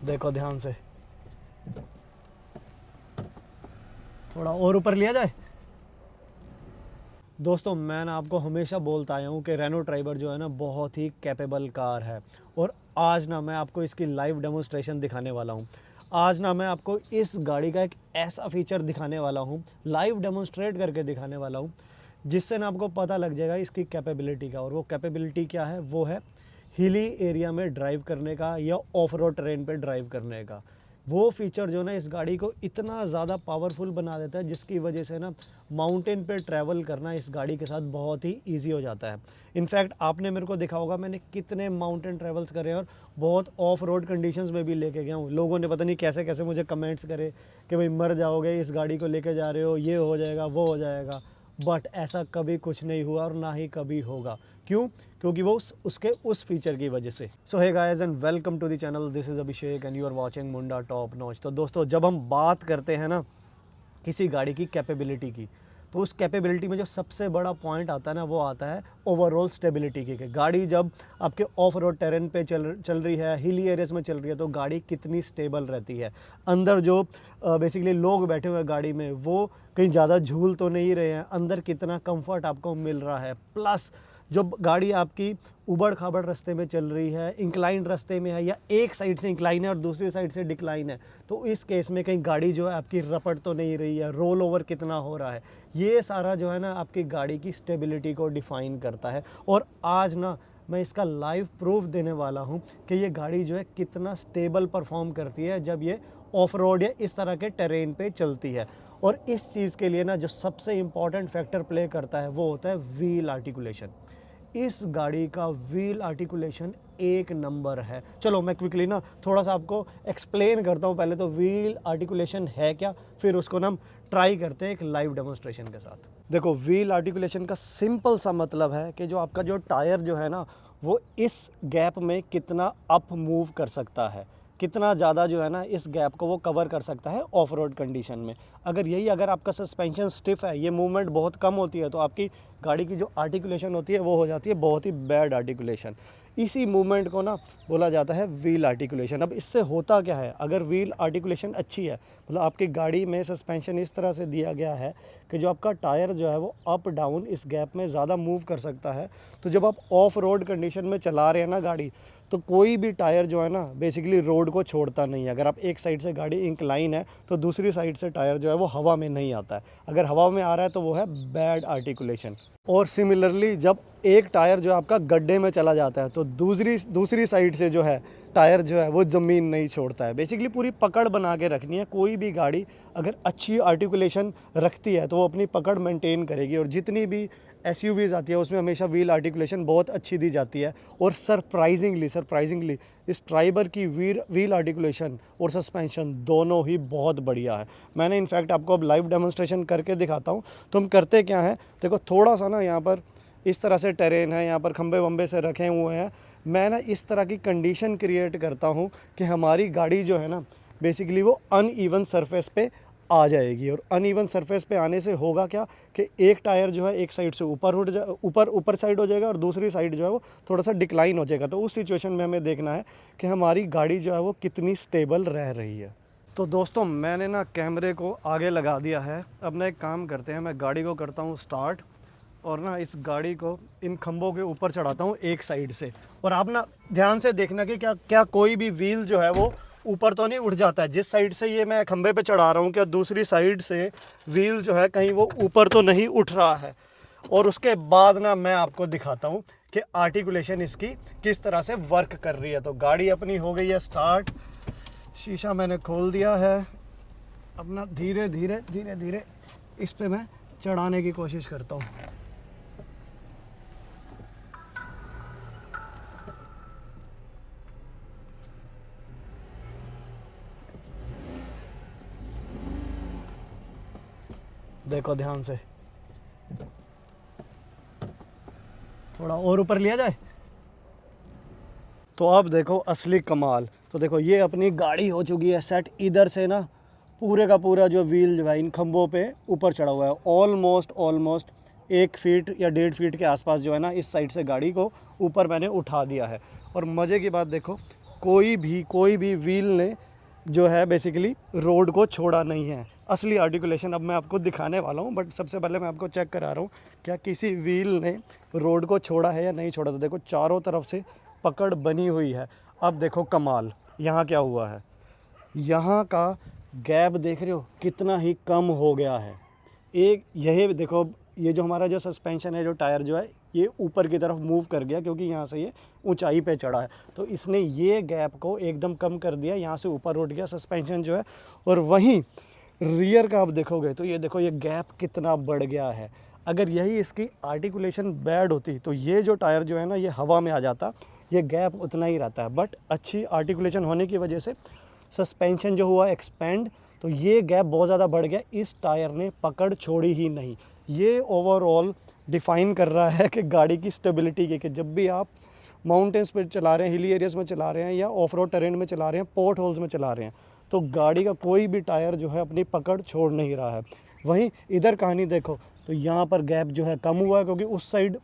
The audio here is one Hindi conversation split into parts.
देखो ध्यान से, थोड़ा और ऊपर लिया जाए। दोस्तों मैं ना आपको हमेशा बोलता आया हूँ कि रेनो ट्राइबर जो है ना बहुत ही कैपेबल कार है। और आज ना मैं आपको इसकी लाइव डेमोन्स्ट्रेशन दिखाने वाला हूँ। आज ना मैं आपको इस गाड़ी का एक ऐसा फीचर दिखाने वाला हूँ, लाइव डेमोन्स्ट्रेट करके दिखाने वाला हूँ, जिससे ना आपको पता लग जाएगा इसकी कैपेबिलिटी का। और वो कैपेबिलिटी क्या है? वो है हिली एरिया में ड्राइव करने का या ऑफ रोड ट्रेन पे ड्राइव करने का। वो फीचर जो ना इस गाड़ी को इतना ज़्यादा पावरफुल बना देता है, जिसकी वजह से ना माउंटेन पे ट्रैवल करना इस गाड़ी के साथ बहुत ही ईजी हो जाता है। इनफैक्ट आपने मेरे को देखा होगा मैंने कितने माउंटेन ट्रैवल्स करे हैं और बहुत ऑफ रोड कंडीशंस में भी लेके गया हूँ। लोगों ने पता नहीं कैसे कैसे मुझे कमेंट्स करे कि भाई मर जाओगे, इस गाड़ी को लेके जा रहे हो, ये हो जाएगा वो हो जाएगा। बट ऐसा कभी कुछ नहीं हुआ और ना ही कभी होगा। क्यों? क्योंकि वो उसके उस फीचर की वजह से। So hey guys and welcome to the channel, this is Abhishek and you are watching Munda top notch. तो दोस्तों जब हम बात करते हैं ना किसी गाड़ी की कैपेबिलिटी की, तो उस कैपेबिलिटी में जो सबसे बड़ा पॉइंट आता है ना, वो आता है ओवरऑल स्टेबिलिटी की। गाड़ी जब आपके ऑफ रोड टेरेन पे चल रही है, हिली एरियाज में चल रही है, तो गाड़ी कितनी स्टेबल रहती है। अंदर जो बेसिकली लोग बैठे हुए हैं गाड़ी में, वो कहीं ज़्यादा झूल तो नहीं रहे हैं, अंदर कितना कंफर्ट आपको मिल रहा है। प्लस जो गाड़ी आपकी उबड़ खाबड़ रास्ते में चल रही है, इंक्लाइन रास्ते में है, या एक साइड से इंक्लाइन है और दूसरी साइड से डिक्लाइन है, तो इस केस में कहीं गाड़ी जो है आपकी रपट तो नहीं रही है, रोल ओवर कितना हो रहा है, ये सारा जो है ना आपकी गाड़ी की स्टेबिलिटी को डिफ़ाइन करता है। और आज ना मैं इसका लाइव प्रूफ देने वाला हूँ कि ये गाड़ी जो है कितना स्टेबल परफॉर्म करती है जब ये ऑफ रोड या इस तरह के टेरेन पे चलती है। और इस चीज़ के लिए ना जो सबसे इम्पॉर्टेंट फैक्टर प्ले करता है वो होता है व्हील आर्टिकुलेशन। इस गाड़ी का व्हील आर्टिकुलेशन एक नंबर है। चलो मैं क्विकली ना थोड़ा सा आपको एक्सप्लेन करता हूँ। पहले तो व्हील आर्टिकुलेशन है क्या, फिर उसको ना हम ट्राई करते हैं एक लाइव डेमोन्स्ट्रेशन के साथ। देखो व्हील आर्टिकुलेशन का सिंपल सा मतलब है कि जो आपका जो टायर जो है ना, वो इस गैप में कितना अप मूव कर सकता है, कितना ज़्यादा जो है ना इस गैप को वो कवर कर सकता है ऑफ रोड कंडीशन में। अगर आपका सस्पेंशन स्टिफ है, ये मूवमेंट बहुत कम होती है, तो आपकी गाड़ी की जो आर्टिकुलेशन होती है वो हो जाती है बहुत ही बैड आर्टिकुलेशन। इसी मूवमेंट को ना बोला जाता है व्हील आर्टिकुलेशन। अब इससे होता क्या है, अगर व्हील आर्टिकुलेशन अच्छी है, मतलब आपकी गाड़ी में सस्पेंशन इस तरह से दिया गया है कि जो आपका टायर जो है वो अप डाउन इस गैप में ज़्यादा मूव कर सकता है, तो जब आप ऑफ रोड कंडीशन में चला रहे हैं ना गाड़ी, तो कोई भी टायर जो है ना बेसिकली रोड को छोड़ता नहीं है। अगर आप एक साइड से गाड़ी इंक्लाइन है तो दूसरी साइड से टायर जो है वो हवा में नहीं आता है। अगर हवा में आ रहा है तो वो है बैड आर्टिकुलेशन। और सिमिलरली जब एक टायर जो आपका गड्ढे में चला जाता है, तो दूसरी साइड से जो है टायर जो है वो ज़मीन नहीं छोड़ता है। बेसिकली पूरी पकड़ बना के रखनी है। कोई भी गाड़ी अगर अच्छी आर्टिकुलेशन रखती है तो वो अपनी पकड़ मेंटेन करेगी। और जितनी भी एसयूवीज़ आती है उसमें हमेशा व्हील आर्टिकुलेशन बहुत अच्छी दी जाती है। और सरप्राइजिंगली इस ट्राइबर की व्हील आर्टिकुलेशन और सस्पेंशन दोनों ही बहुत बढ़िया है। मैंने इनफैक्ट आपको अब लाइव डेमोन्स्ट्रेशन करके दिखाता हूँ। तो हम करते क्या है, देखो थोड़ा सा ना यहाँ पर इस तरह से टेरेन है, यहाँ पर खंबे वंबे से रखे हुए हैं। मैं ना इस तरह की कंडीशन क्रिएट करता हूँ कि हमारी गाड़ी जो है ना बेसिकली वो अनइवन सरफेस पे आ जाएगी। और अनइवन सरफेस पे आने से होगा क्या कि एक टायर जो है एक साइड से ऊपर साइड हो जाएगा और दूसरी साइड जो है वो थोड़ा सा डिक्लाइन हो जाएगा। तो उस सिचुएशन में हमें देखना है कि हमारी गाड़ी जो है वो कितनी स्टेबल रह रही है। तो दोस्तों मैंने ना कैमरे को आगे लगा दिया है। अब ना एक काम करते हैं, मैं गाड़ी को करता हूँ स्टार्ट और ना इस गाड़ी को इन खंभों के ऊपर चढ़ाता हूँ एक साइड से। और आप ना ध्यान से देखना कि क्या कोई भी व्हील जो है वो ऊपर तो नहीं उठ जाता है। जिस साइड से ये मैं खंभे पे चढ़ा रहा हूँ, क्या दूसरी साइड से व्हील जो है कहीं वो ऊपर तो नहीं उठ रहा है। और उसके बाद ना मैं आपको दिखाता हूँ कि आर्टिकुलेशन इसकी किस तरह से वर्क कर रही है। तो गाड़ी अपनी हो गई है स्टार्ट, शीशा मैंने खोल दिया है। अब ना धीरे धीरे इस पे मैं चढ़ाने की कोशिश करता हूँ। देखो ध्यान से, थोड़ा और ऊपर लिया जाए। तो अब देखो असली कमाल। तो देखो ये अपनी गाड़ी हो चुकी है सेट। इधर से ना पूरे का पूरा जो व्हील जो है इन खंभों पे ऊपर चढ़ा हुआ है। ऑलमोस्ट 1 फीट या 1.5 फीट के आसपास जो है ना इस साइड से गाड़ी को ऊपर मैंने उठा दिया है। और मज़े की बात देखो, कोई भी व्हील ने जो है बेसिकली रोड को छोड़ा नहीं है। असली आर्टिकुलेशन अब मैं आपको दिखाने वाला हूँ, बट सबसे पहले मैं आपको चेक करा रहा हूँ क्या किसी व्हील ने रोड को छोड़ा है या नहीं छोड़ा। तो देखो चारों तरफ से पकड़ बनी हुई है। अब देखो कमाल, यहाँ क्या हुआ है, यहाँ का गैप देख रहे हो कितना ही कम हो गया है। एक यही देखो, ये जो हमारा जो सस्पेंशन है, जो टायर जो है ये ऊपर की तरफ मूव कर गया क्योंकि यहाँ से ये ऊंचाई पे चढ़ा है, तो इसने ये गैप को एकदम कम कर दिया, यहाँ से ऊपर उठ गया सस्पेंशन जो है। और वहीं रियर का आप देखोगे तो ये देखो ये गैप कितना बढ़ गया है। अगर यही इसकी आर्टिकुलेशन बैड होती तो ये जो टायर जो है ना ये हवा में आ जाता, ये गैप उतना ही रहता है। बट अच्छी आर्टिकुलेशन होने की वजह से सस्पेंशन जो हुआ एक्सपेंड, तो ये गैप बहुत ज़्यादा बढ़ गया, इस टायर ने पकड़ छोड़ी ही नहीं। ये ओवरऑल डिफ़ाइन कर रहा है कि गाड़ी की स्टेबिलिटी की, कि जब भी आप माउंटेन्स पर चला रहे हैं, हिली एरियाज़ में चला रहे हैं या ऑफ रोड टेरेन में चला रहे हैं, पोर्ट होल्स में चला रहे हैं, तो गाड़ी का कोई भी टायर जो है अपनी पकड़ छोड़ नहीं रहा है। वहीं इधर कहानी देखो तो यहाँ पर गैप जो है कम हुआ है क्योंकि उस साइड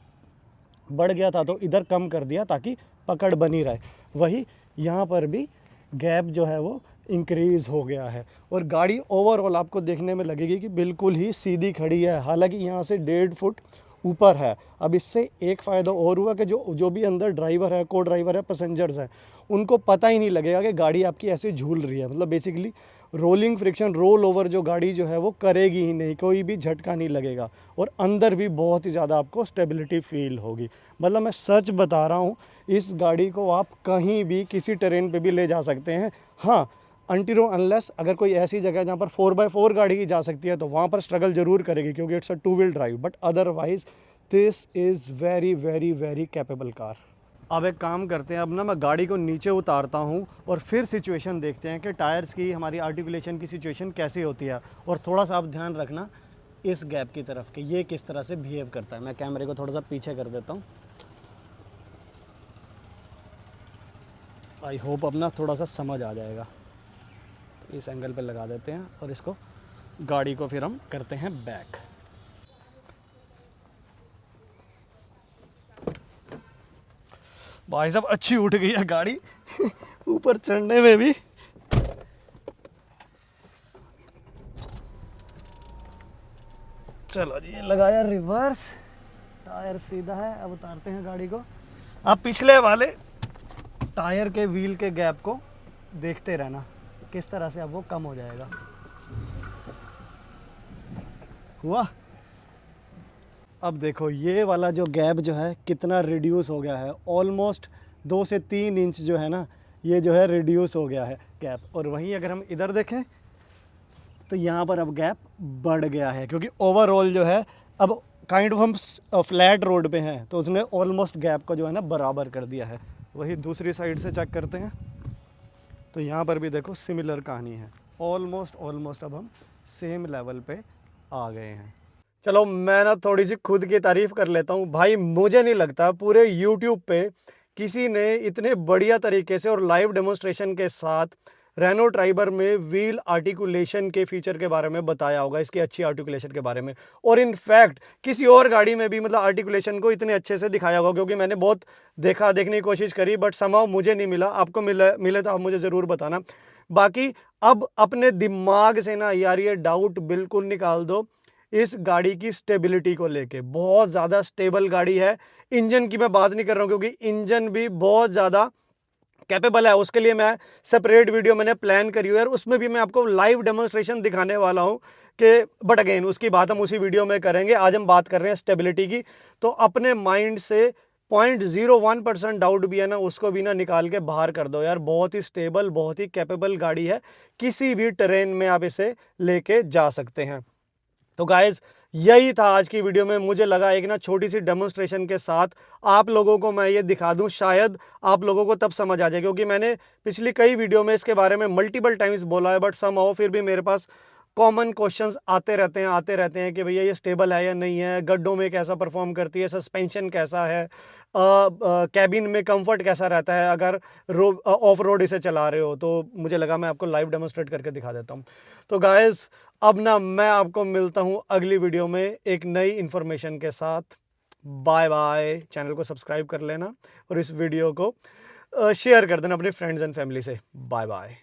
बढ़ गया था, तो इधर कम कर दिया ताकि पकड़ बनी रहे। वही यहाँ पर भी गैप जो है वो इंक्रीज़ हो गया है और गाड़ी ओवरऑल आपको देखने में लगेगी कि बिल्कुल ही सीधी खड़ी है, हालांकि यहाँ से 1.5 फुट ऊपर है। अब इससे एक फ़ायदा और हुआ कि जो भी अंदर ड्राइवर है, को ड्राइवर है, पैसेंजर्स हैं, उनको पता ही नहीं लगेगा कि गाड़ी आपकी ऐसे झूल रही है। मतलब basically rolling friction, roll over जो गाड़ी जो है वो करेगी ही नहीं, कोई भी झटका नहीं लगेगा और अंदर भी बहुत ही ज़्यादा आपको स्टेबिलिटी फील होगी। मतलब मैं सच बता रहा हूँ, इस गाड़ी को आप कहीं भी किसी टेरेन पे भी ले जा सकते हैं। हाँ, अनटिल अनलेस अगर कोई ऐसी जगह है जहाँ पर 4x4 गाड़ी की जा सकती है तो वहाँ पर स्ट्रगल ज़रूर करेगी क्योंकि it's a 2 wheel drive, but otherwise this is very very very capable car. अब एक काम करते हैं, अब ना मैं गाड़ी को नीचे उतारता हूँ और फिर सिचुएशन देखते हैं कि टायर्स की, हमारी आर्टिकुलेशन की सिचुएशन कैसी होती है। और थोड़ा सा आप ध्यान रखना इस गैप की तरफ कि ये किस तरह से बिहेव करता है। मैं कैमरे को थोड़ा सा पीछे कर देता हूँ। आई होप अब ना थोड़ा सा समझ आ जाएगा। तो इस एंगल पे लगा देते हैं और इसको, गाड़ी को फिर हम करते हैं बैक। भाई साहब अच्छी उठ गई है गाड़ी ऊपर चढ़ने में भी। चलो जी, लगाया रिवर्स, टायर सीधा है। अब उतारते हैं गाड़ी को। अब पिछले वाले टायर के व्हील के गैप को देखते रहना किस तरह से अब वो कम हो जाएगा। हुआ। अब देखो ये वाला जो गैप जो है कितना रिड्यूस हो गया है, ऑलमोस्ट 2 से 3 इंच जो है ना, ये जो है रिड्यूस हो गया है गैप। और वहीं अगर हम इधर देखें तो यहाँ पर अब गैप बढ़ गया है क्योंकि ओवरऑल जो है अब काइंड ऑफ हम फ्लैट रोड पे हैं, तो उसने ऑलमोस्ट गैप को जो है ना बराबर कर दिया है। वही दूसरी साइड से चेक करते हैं तो यहाँ पर भी देखो सिमिलर कहानी है, ऑलमोस्ट अब हम सेम लेवल पे आ गए हैं। चलो मैं ना थोड़ी सी खुद की तारीफ़ कर लेता हूँ। भाई मुझे नहीं लगता पूरे YouTube पे किसी ने इतने बढ़िया तरीके से और लाइव डेमोन्स्ट्रेशन के साथ रेनो ट्राइबर में व्हील आर्टिकुलेशन के फीचर के बारे में बताया होगा, इसकी अच्छी आर्टिकुलेशन के बारे में। और इनफैक्ट किसी और गाड़ी में भी मतलब आर्टिकुलेशन को इतने अच्छे से दिखाया होगा, क्योंकि मैंने बहुत देखने की कोशिश करी बट समहाउ मुझे नहीं मिला। आपको मिले तो आप मुझे ज़रूर बताना। बाकी अब अपने दिमाग से ना यार ये डाउट बिल्कुल निकाल दो इस गाड़ी की स्टेबिलिटी को लेके। बहुत ज़्यादा स्टेबल गाड़ी है। इंजन की मैं बात नहीं कर रहा हूँ क्योंकि इंजन भी बहुत ज़्यादा कैपेबल है, उसके लिए मैं सेपरेट वीडियो मैंने प्लान करी हुई है और उसमें भी मैं आपको लाइव डेमोन्स्ट्रेशन दिखाने वाला हूँ कि बट अगेन उसकी बात हम उसी वीडियो में करेंगे। आज हम बात कर रहे हैं स्टेबिलिटी की। तो अपने माइंड से 0.01% डाउट भी है ना, उसको भी ना निकाल के बाहर कर दो यार। बहुत ही स्टेबल, बहुत ही कैपेबल गाड़ी है, किसी भी टेरेन में आप इसे लेके जा सकते हैं। तो गाइज यही था आज की वीडियो में। मुझे लगा एक ना छोटी सी डेमोन्स्ट्रेशन के साथ आप लोगों को मैं ये दिखा दूं, शायद आप लोगों को तब समझ आ जाए, क्योंकि मैंने पिछली कई वीडियो में इसके बारे में मल्टीपल टाइम्स बोला है बट समहाउ फिर भी मेरे पास कॉमन क्वेश्चंस आते रहते हैं कि भैया ये स्टेबल है या नहीं है, गड्ढों में कैसा परफॉर्म करती है, सस्पेंशन कैसा है, कैबिन में कंफर्ट कैसा रहता है अगर ऑफ रोड इसे चला रहे हो। तो मुझे लगा मैं आपको लाइव डेमोन्स्ट्रेट करके दिखा देता हूँ। तो गाइस अब ना मैं आपको मिलता हूँ अगली वीडियो में एक नई इन्फॉर्मेशन के साथ। Bye bye. चैनल को सब्सक्राइब कर लेना और इस वीडियो को शेयर कर देना अपने फ्रेंड्स एंड फैमिली से। Bye bye.